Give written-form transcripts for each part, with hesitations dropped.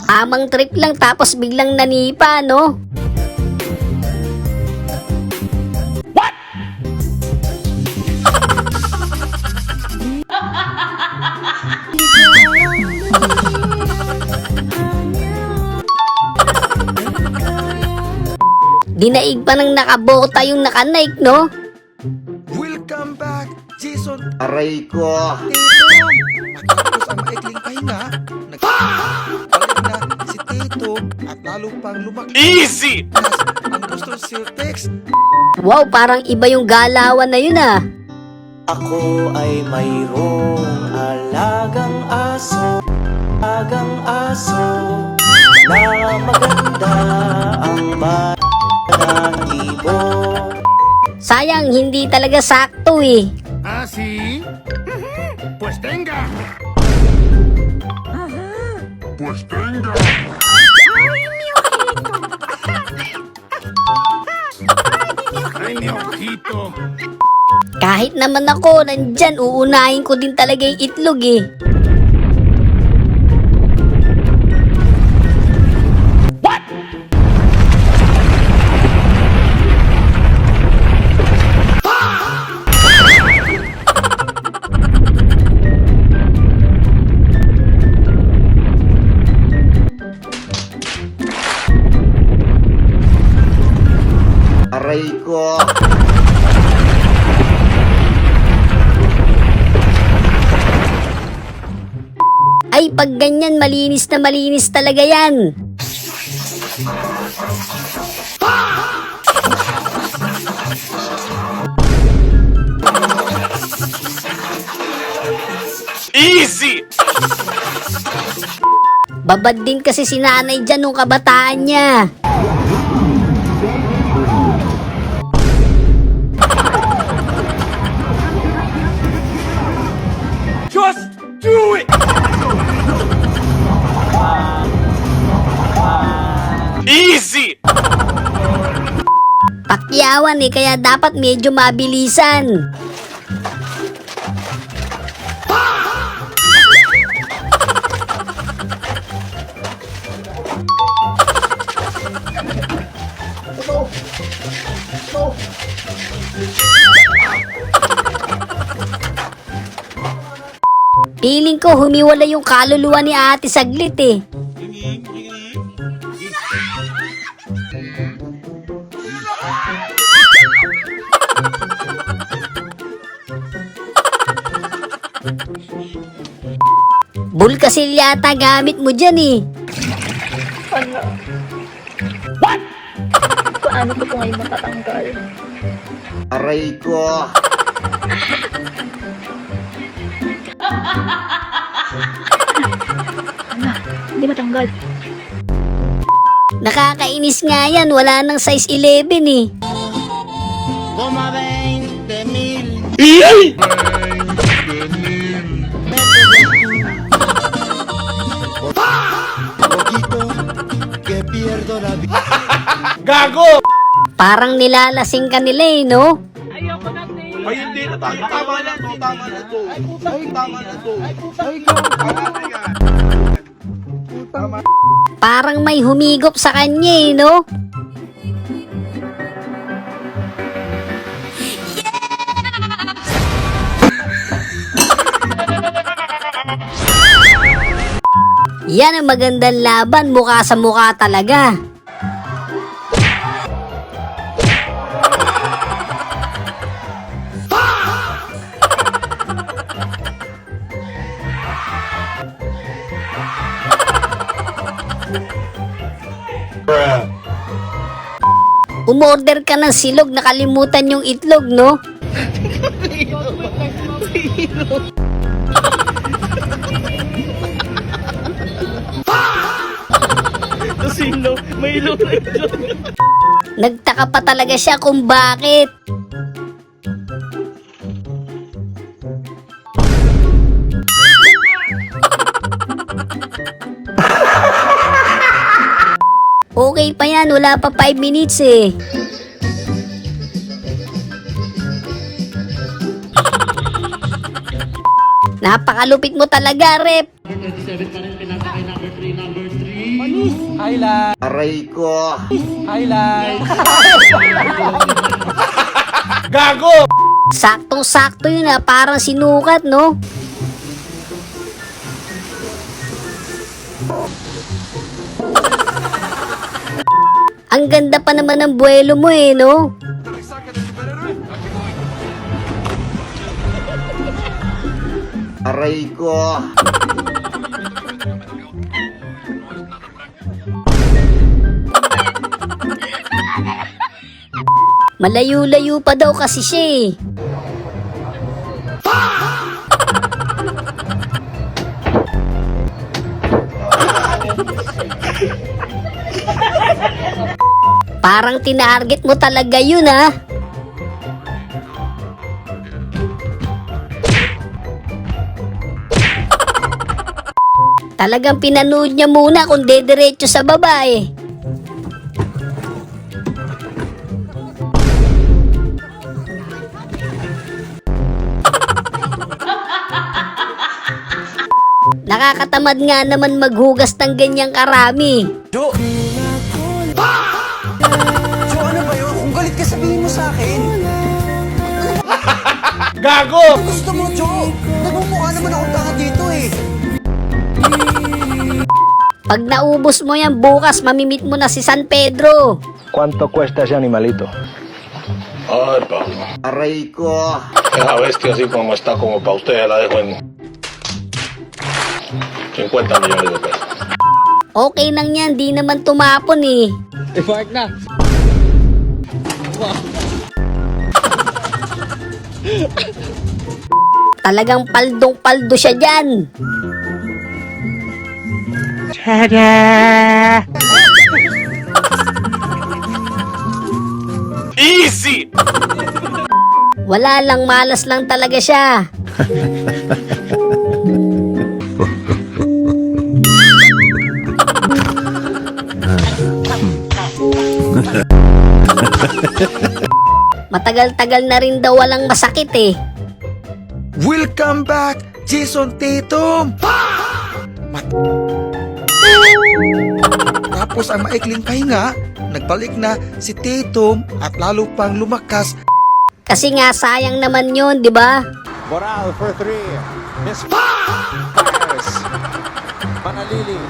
Amang trip lang tapos biglang nanipa, no? What? Dinaig pa ng nakabota yung nakanike, no? Welcome back, Jason. Aray ko. Tito, matapos ang maikling pahinga, nagbalik na si Tito at lalo pang lumakas Easy! ang gusto Siltex. Wow, parang iba yung galawan na yun, ah. Ako ay mayroong alagang aso na maganda ang balahibo. Sayang, hindi talaga sakto, eh. ¿Ah, sí? Pues tenga. Pues tenga. Ay, mi ojito. Kahit naman ako, nandyan, uunahin ko din talaga yung itlog, eh. Aray ko. Ay, pag ganyan, malinis na malinis talaga yan. Easy! Babad din kasi si nanay dyan nung kabataan niya. Just do it! Easy! Pakyawan, eh, kaya dapat medyo mabilisan. Feeling ko humiwala yung kaluluwa ni ate saglit, eh. Bulkasil yata gamit mo dyan, eh. Paano ko po ngayon matatanggal? Aray ko. Hindi matanggal. Nakakainis nga yan, wala nang size 11, eh. Yay! Gago! Parang nilalasing ka nila, eh, no? Ay, hindi na tayo. Tama na to. Tama na to. Tama na to. Tama na yan. Parang may humigop sa kanya, eh, no? Yan ang magandang laban, mukha sa mukha talaga. Umorder ka ng silog, nakalimutan yung itlog, no? Sino? May ilong na itlog. Nagtaka pa talaga siya kung bakit. Okay pa yan, wala pa 5 minutes eh. Napakalupit mo talaga, Rep. Aray ko. Saktong-sakto yun parang sinukat, no? Ang ganda pa naman ng buwelo mo no? Aray ko. Malayo-layo pa daw kasi siya Parang tinarget mo talaga yun Talagang pinanood niya muna kung dediretso sa babae. Nakakatamad nga naman maghugas ng ganyang karami. Jo, ano ba yun? Kung galit ka, sabihin mo sa akin. Gago! Gusto mo, Jo? Nagmumukha naman akong tanga dito Pag naubos mo yan bukas, mamimit mo na si San Pedro. ¿Cuánto cuesta ese animalito? Ay, Pablo. Aray ko. Esa bestia así como está, como para ustedes, la dejo en 50 millones de pesos. Okay nang yan, di naman tumapon I-park na. Talagang paldong-paldo siya dyan. Easy! Wala lang, malas lang talaga siya. Matagal-tagal na rin daw walang masakit Welcome back, Jason Tatum! Tapos ang maikling pahinga, nagbalik na si Tatum at lalo pang lumakas. Kasi nga sayang naman yun, di ba? Moral for 3. Miss fires. Manalili.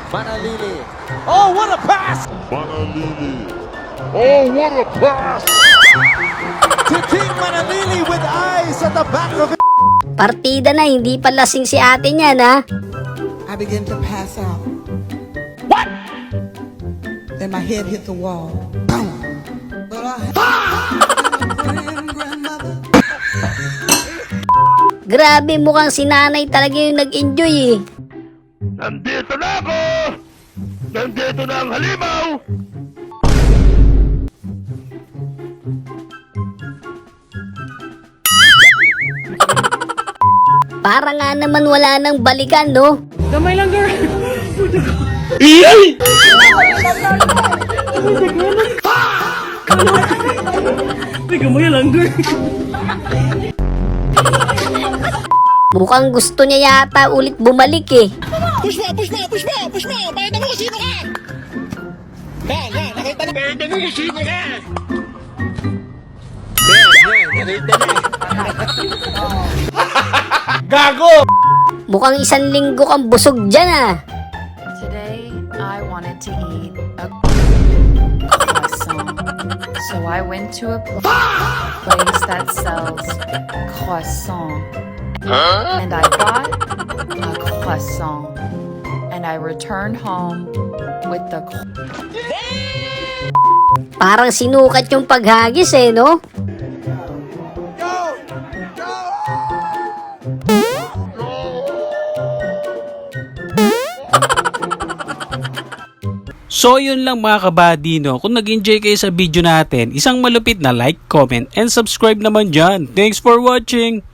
Manalili. Oh, what a pass! Titing Manalili with eyes at the back of it. Partida na, hindi pa lasing si ate niyan I began to pass out. What? Then my head hit the wall. Boom. But Grabe, mukhang si nanay talaga yung nag-enjoy Nandito na ako! Nandito na ang halimaw! Para nga naman wala nang balikan, no? Gamay lang, girl. Iyay! Gamay lang, girl. Mukhang gusto niya yata ulit bumalik Push mo! Pakita mo kung sino ka! Nakita na! Pakita mo kung sino ka! Nakita na! Gago! Mukhang isang linggo kang busog dyan Today, I wanted to eat a croissant. So I went to a place that sells croissant. And I bought a croissant. And I returned home with the Parang sinukat yung paghagis no? So yun lang mga kabady Kung nag-enjoy kayo sa video natin, isang malupit na like, comment, and subscribe naman dyan. Thanks for watching!